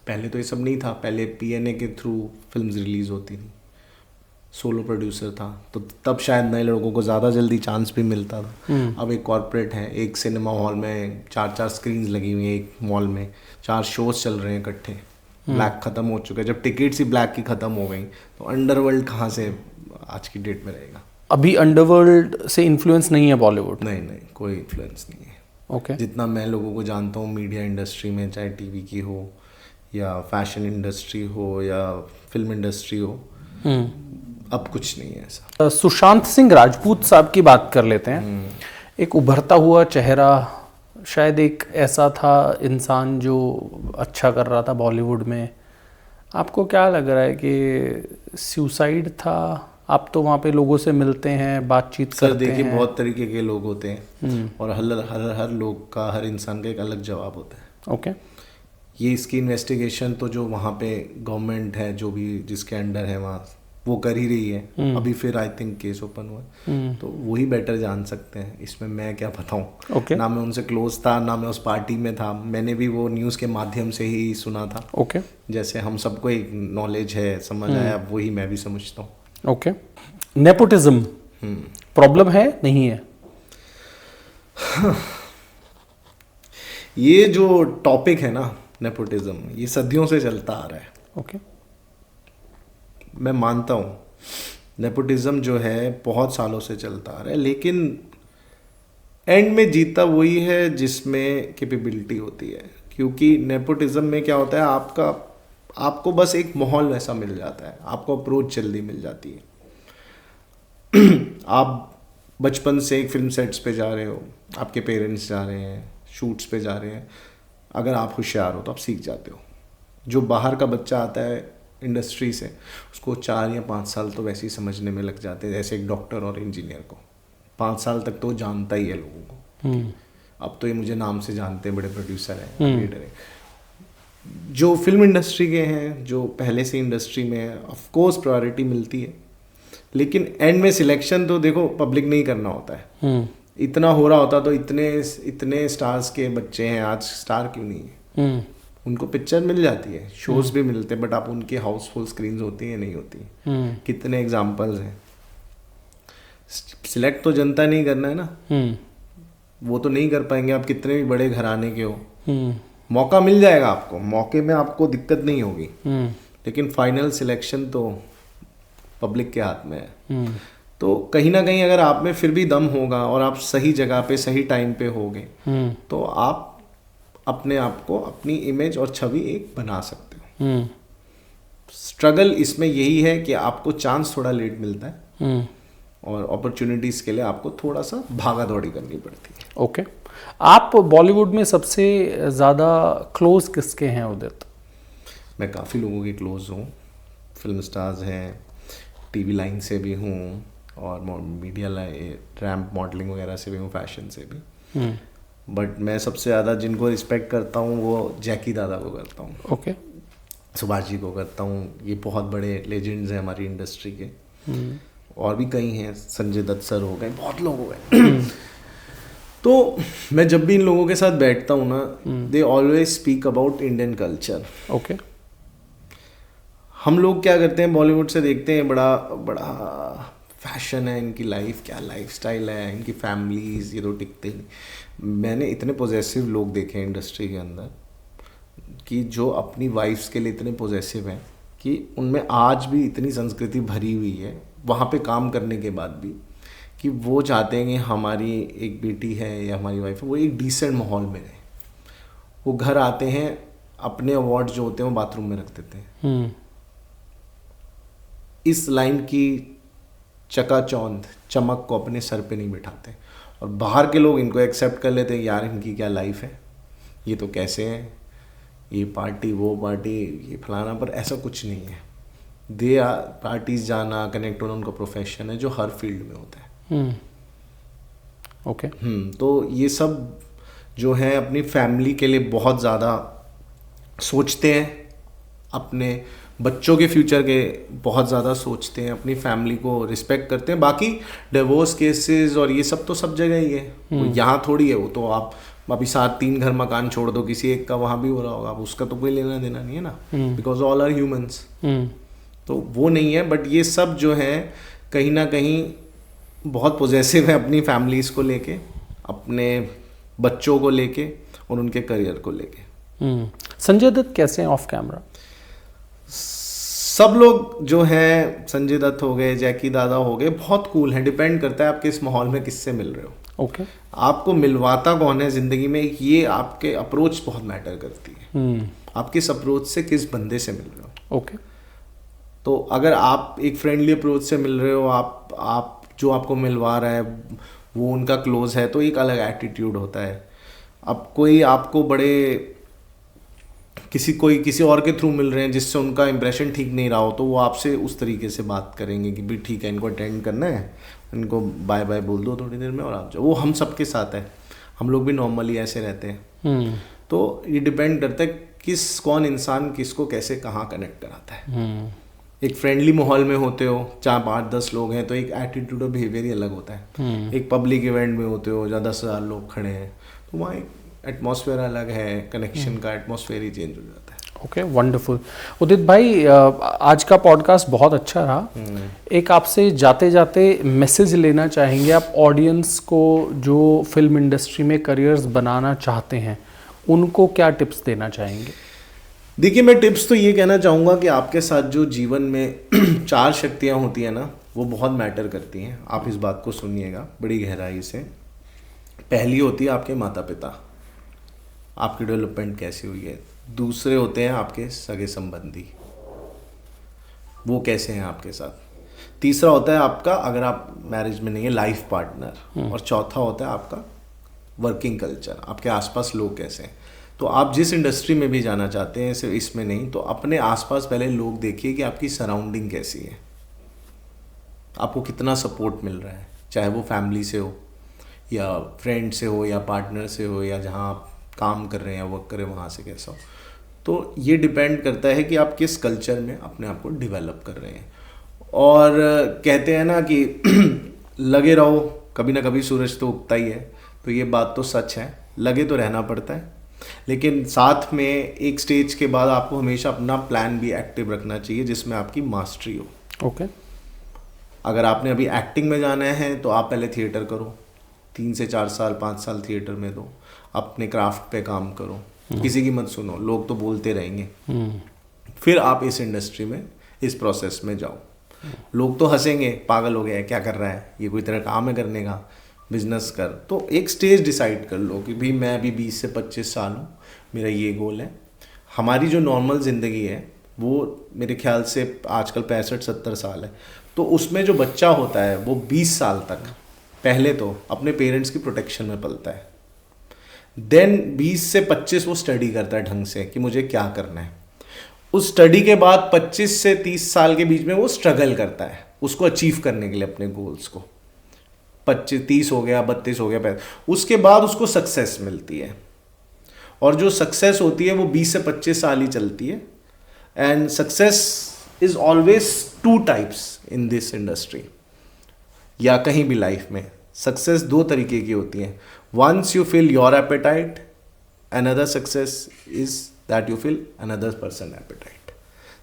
पहले तो ये सब नहीं था, पहले पीएनए के थ्रू फिल्म्स रिलीज होती थी, सोलो प्रोड्यूसर था, तो तब शायद नए लड़कों को ज़्यादा जल्दी चांस भी मिलता था। अब एक कॉर्पोरेट है, एक सिनेमा हॉल में 4-4 स्क्रीन्स लगी हुई हैं, एक मॉल में 4 शोज चल रहे हैं इकट्ठे। ब्लैक ख़त्म हो चुका है, जब टिकट्स ही ब्लैक की ख़त्म हो गई तो अंडरवर्ल्ड कहाँ से आज की डेट में रहेगा। अभी अंडरवर्ल्ड से इन्फ्लुएंस नहीं है बॉलीवुड? नहीं, कोई इन्फ्लुएंस नहीं है। ओके। जितना मैं लोगों को जानता हूँ मीडिया इंडस्ट्री में, चाहे टीवी की हो या फैशन इंडस्ट्री हो या फिल्म इंडस्ट्री हो, अब कुछ नहीं है ऐसा। सुशांत सिंह राजपूत साहब की बात कर लेते हैं। एक उभरता हुआ चेहरा, शायद एक ऐसा था इंसान जो अच्छा कर रहा था बॉलीवुड में। आपको क्या लग रहा है कि सुसाइड था? आप तो वहाँ पे लोगों से मिलते हैं, बातचीत करते हैं। सर देखिए, बहुत तरीके के लोग होते हैं और हर लोग का, हर इंसान का एक अलग जवाब होता है। ओके। ये इसकी इन्वेस्टिगेशन तो जो वहाँ पे गवर्नमेंट है, जो भी जिसके अंडर है वहाँ, वो कर ही रही है। अभी फिर आई थिंक केस ओपन हुआ, तो वही बेटर जान सकते हैं, इसमें मैं क्या बताऊँ। ओके। ना मैं उनसे क्लोज था, ना मैं उस पार्टी में था, मैंने भी वो न्यूज़ के माध्यम से ही सुना था। ओके। जैसे हम सबको एक नॉलेज है, समझ आया, वही मैं भी समझता हूँ। ओके। नेपोटिज्म प्रॉब्लम है, नहीं है? ये जो टॉपिक है ना, नेपोटिज्म, ये सदियों से चलता आ रहा है। ओके। मैं मानता हूँ नेपोटिज्म जो है बहुत सालों से चलता आ रहा है, लेकिन एंड में जीता वही है जिसमें कैपेबिलिटी होती है। क्योंकि नेपोटिज्म में क्या होता है, आपको बस एक माहौल वैसा मिल जाता है, आपको अप्रोच जल्दी मिल जाती है। आप बचपन से एक फिल्म सेट्स पे जा रहे हो, आपके पेरेंट्स जा रहे हैं, शूट्स पे जा रहे हैं, अगर आप होशियार हो तो आप सीख जाते हो। जो बाहर का बच्चा आता है इंडस्ट्री से, उसको 4 या 5 साल तो वैसे ही समझने में लग जाते हैं। जैसे एक डॉक्टर और इंजीनियर को 5 साल तक तो जानता ही है लोगों को। अब तो ये मुझे नाम से जानते हैं, बड़े प्रोड्यूसर हैं, लीडर हैं। जो फिल्म इंडस्ट्री के हैं, जो पहले से इंडस्ट्री में है, ऑफ कोर्स प्रायोरिटी मिलती है, लेकिन एंड में सिलेक्शन तो देखो पब्लिक नहीं करना होता है। इतना हो रहा होता तो इतने स्टार्स के बच्चे हैं, आज स्टार क्यों नहीं है? उनको पिक्चर मिल जाती है, शोज भी मिलते हैं, बट आप उनकी हाउसफुल स्क्रीन्स होती हैं, नहीं होती? कितने एग्जांपल्स हैं। सिलेक्ट तो जनता नहीं करना है ना, वो तो नहीं कर पाएंगे, आप कितने भी बड़े घराने के हो। मौका मिल जाएगा आपको, मौके में आपको दिक्कत नहीं होगी, लेकिन फाइनल सिलेक्शन तो पब्लिक के हाथ में है। तो कहीं ना कहीं अगर आप में फिर भी दम होगा और आप सही जगह पे सही टाइम पे होगे, तो आप अपने आप को, अपनी इमेज और छवि एक बना सकते हो। स्ट्रगल इसमें यही है कि आपको चांस थोड़ा लेट मिलता है और अपॉर्चुनिटीज के लिए आपको थोड़ा सा भागा दौड़ी करनी पड़ती है। ओके। आप बॉलीवुड में सबसे ज़्यादा क्लोज किसके हैं उदित? मैं काफ़ी लोगों के क्लोज हूँ, फिल्म स्टार्स हैं, टीवी लाइन से भी हूँ और मीडिया लाइन, रैम्प मॉडलिंग वगैरह से भी हूँ, फैशन से भी। बट मैं सबसे ज़्यादा जिनको रिस्पेक्ट करता हूँ वो जैकी दादा को करता हूँ। ओके। सुभाष जी को करता हूँ, ये बहुत बड़े लेजेंड्स हैं हमारी इंडस्ट्री के। और भी कई हैं, संजय दत्त सर हो गए, बहुत लोग हो गए। तो मैं जब भी इन लोगों के साथ बैठता हूँ ना, they always speak about Indian culture. Okay. हम लोग क्या करते हैं, बॉलीवुड से देखते हैं बड़ा बड़ा फैशन है इनकी, लाइफ क्या लाइफस्टाइल है इनकी, फैमिलीज, ये तो टिकते नहीं। मैंने इतने पॉजेसिव लोग देखे हैं इंडस्ट्री के अंदर कि जो अपनी वाइफ्स के लिए इतने पॉजेसिव हैं कि उनमें आज भी इतनी संस्कृति भरी हुई है, वहाँ पे काम करने के बाद भी, कि वो चाहते हैं कि हमारी एक बेटी है या हमारी वाइफ है वो एक डिसेंट माहौल में रहे। वो घर आते हैं, अपने अवार्ड जो होते हैं वो बाथरूम में रख देते हैं। इस लाइन की चकाचौंध चमक को अपने सर पे नहीं बिठाते, और बाहर के लोग इनको एक्सेप्ट कर लेते हैं, यार इनकी क्या लाइफ है, ये तो कैसे हैं, ये पार्टी वो पार्टी ये फलाना, पर ऐसा कुछ नहीं है। दे आर पार्टीज जाना, कनेक्ट होना उनका प्रोफेशन है जो हर फील्ड में होता है। ओके। तो ये सब जो है अपनी फैमिली के लिए बहुत ज़्यादा सोचते हैं, अपने बच्चों के फ्यूचर के बहुत ज़्यादा सोचते हैं, अपनी फैमिली को रिस्पेक्ट करते हैं। बाकी डिवोर्स केसेस और ये सब तो सब जगह ही है, वो यहाँ थोड़ी है। वो तो आप अभी 3 घर मकान छोड़ दो, किसी एक का वहाँ भी हो रहा होगा, उसका तो कोई लेना देना नहीं है ना, बिकॉज ऑल आर ह्यूमंस। तो वो नहीं है, बट ये सब जो है कहीं ना कहीं बहुत पॉजेसिव है अपनी फैमिलीज़ को लेके, अपने बच्चों को लेके और उनके करियर को लेके। संजय दत्त कैसे हैं ऑफ कैमरा? सब लोग जो हैं, संजय दत्त हो गए, जैकी दादा हो गए, बहुत कूल हैं। डिपेंड करता है आप किस माहौल में किससे मिल रहे हो। ओके। आपको मिलवाता कौन है ज़िंदगी में, ये आपके अप्रोच बहुत मैटर करती है। आप किस अप्रोच से किस बंदे से मिल रहे हो। ओके। तो अगर आप एक फ्रेंडली अप्रोच से मिल रहे हो, आप जो आपको मिलवा रहा है वो उनका क्लोज है, तो एक अलग एटीट्यूड होता है। अब कोई आपको बड़े किसी और के थ्रू मिल रहे हैं जिससे उनका इंप्रेशन ठीक नहीं रहा हो, तो वो आपसे उस तरीके से बात करेंगे कि भाई ठीक है, इनको अटेंड करना है, इनको बाय बाय बोल दो थोड़ी देर में और आप जाओ। वो हम सबके साथ है, हम लोग भी नॉर्मली ऐसे रहते हैं। तो ये डिपेंड करता है कौन इंसान किसको कैसे कहाँ कनेक्ट कराता है। एक फ्रेंडली माहौल में होते हो, 4-5-10 लोग हैं, तो एक एटीट्यूड और बिहेवियर ही अलग होता है। एक पब्लिक इवेंट में होते हो जहाँ 10,000 लोग खड़े हैं, तो वहाँ एक एटमॉस्फेयर अलग है, कनेक्शन का एटमॉस्फेयर ही चेंज हो जाता है। Okay, wonderful. उदित भाई, आज का पॉडकास्ट बहुत अच्छा रहा। एक आपसे जाते जाते मैसेज लेना चाहेंगे आप ऑडियंस को जो फिल्म इंडस्ट्री में करियर्स बनाना चाहते हैं, उनको क्या टिप्स देना चाहेंगे? देखिए, मैं टिप्स तो ये कहना चाहूँगा कि आपके साथ जो जीवन में 4 शक्तियाँ होती हैं ना, वो बहुत मैटर करती हैं। आप इस बात को सुनिएगा बड़ी गहराई से। पहली होती है आपके माता पिता, आपकी डेवलपमेंट कैसी हुई है। दूसरे होते हैं आपके सगे संबंधी, वो कैसे हैं आपके साथ। तीसरा होता है आपका, अगर आप मैरिज में नहीं है, लाइफ पार्टनर। और चौथा होता है आपका वर्किंग कल्चर, आपके आसपास लोग कैसे हैं। तो आप जिस इंडस्ट्री में भी जाना चाहते हैं, सिर्फ इसमें नहीं, तो अपने आसपास पहले लोग देखिए कि आपकी सराउंडिंग कैसी है, आपको कितना सपोर्ट मिल रहा है, चाहे वो फैमिली से हो या फ्रेंड से हो या पार्टनर से हो या जहाँ आप काम कर रहे हैं या वर्क कर रहे हैं वहाँ से कैसा हो। तो ये डिपेंड करता है कि आप किस कल्चर में अपने आप को डेवलप कर रहे हैं। और कहते हैं ना कि लगे रहो, कभी ना कभी सूरज तो उगता ही है। तो ये बात तो सच है, लगे तो रहना पड़ता है, लेकिन साथ में एक स्टेज के बाद आपको हमेशा अपना प्लान भी एक्टिव रखना चाहिए जिसमें आपकी मास्टरी हो। ओके। अगर आपने अभी एक्टिंग में जाना है तो आप पहले थिएटर करो, 3 से 4 साल 5 साल थिएटर में दो, अपने क्राफ्ट पे काम करो, किसी की मत सुनो, लोग तो बोलते रहेंगे। फिर आप इस इंडस्ट्री में, इस प्रोसेस में जाओ। लोग तो हंसेंगे, पागल हो गया है, क्या कर रहा है, ये कोई तरह काम है करने का, बिजनेस कर। तो एक स्टेज डिसाइड कर लो कि भाई मैं अभी 20 से 25 साल हूँ, मेरा ये गोल है। हमारी जो नॉर्मल ज़िंदगी है वो मेरे ख्याल से आजकल 65-70 साल है। तो उसमें जो बच्चा होता है वो 20 साल तक पहले तो अपने पेरेंट्स की प्रोटेक्शन में पलता है। देन 20 से 25 वो स्टडी करता है ढंग से कि मुझे क्या करना है। उस स्टडी के बाद 25 से 30 साल के बीच में वो स्ट्रगल करता है उसको अचीव करने के लिए अपने गोल्स को। 25-30 हो गया, 32 हो गया, 35, उसके बाद उसको सक्सेस मिलती है। और जो सक्सेस होती है वो 20 से 25 साल ही चलती है। And success is always 2 types in this industry, या कहीं भी लाइफ में सक्सेस 2 तरीके की होती हैं। Once you fill your appetite, another success is that you fill another person appetite.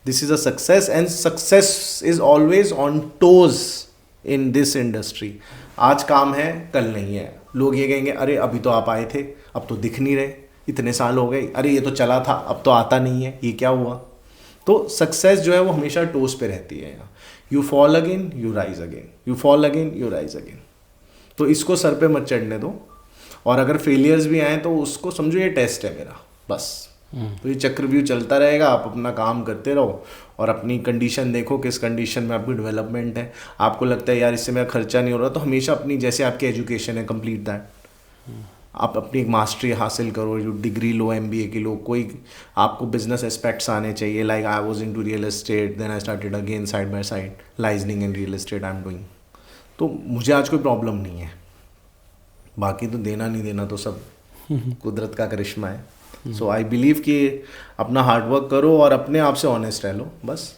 This is a success, and success is always on toes in this industry. आज काम है, कल नहीं है। लोग ये कहेंगे अरे अभी तो आप आए थे, अब तो दिख नहीं रहे, इतने साल हो गए, अरे ये तो चला था, अब तो आता नहीं है, ये क्या हुआ। तो सक्सेस जो है वो हमेशा टोस पे रहती है। You fall again, you rise again, you fall again, you rise again. तो इसको सर पे मत चढ़ने दो। और अगर फेलियर्स भी आए तो उसको समझो ये टेस्ट है मेरा, बस। तो ये चक्रव्यूह चलता रहेगा, आप अपना काम करते रहो और अपनी कंडीशन देखो, किस कंडीशन में आपकी डेवलपमेंट है। आपको लगता है यार इससे मेरा खर्चा नहीं हो रहा, तो हमेशा अपनी, जैसे आपकी एजुकेशन है, कंप्लीट दैट। आप अपनी एक मास्टरी हासिल करो, जो डिग्री लो, MBA की लो, कोई आपको बिजनेस एस्पेक्ट्स आने चाहिए। Like I was into real estate, then I started again side by side liaisoning in real estate I am doing. तो मुझे आज कोई प्रॉब्लम नहीं है। बाकी तो देना नहीं देना तो सब कुदरत का करिश्मा है। सो आई बिलीव कि अपना हार्डवर्क करो और अपने आप से ऑनेस्ट रह लो, बस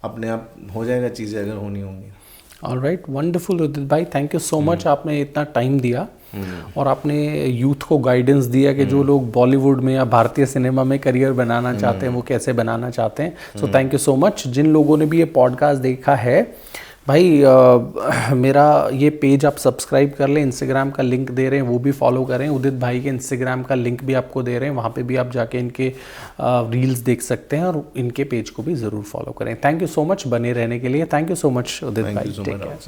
अपने आप हो जाएगा चीज़ें अगर होनी होंगी। ऑलराइट, वंडरफुल उदित भाई, थैंक यू सो मच, आपने इतना टाइम दिया और आपने यूथ को गाइडेंस दिया कि जो लोग बॉलीवुड में या भारतीय सिनेमा में करियर बनाना चाहते हैं वो कैसे बनाना चाहते हैं। So thank you so much. जिन लोगों ने भी ये पॉडकास्ट देखा है भाई, मेरा ये पेज आप सब्सक्राइब कर लें, इंस्टाग्राम का लिंक दे रहे हैं वो भी फॉलो करें, उदित भाई के इंस्टाग्राम का लिंक भी आपको दे रहे हैं, वहाँ पे भी आप जाके इनके रील्स देख सकते हैं और इनके पेज को भी ज़रूर फॉलो करें। थैंक यू सो मच बने रहने के लिए। थैंक यू सो मच उदित भाई, टेक केयर।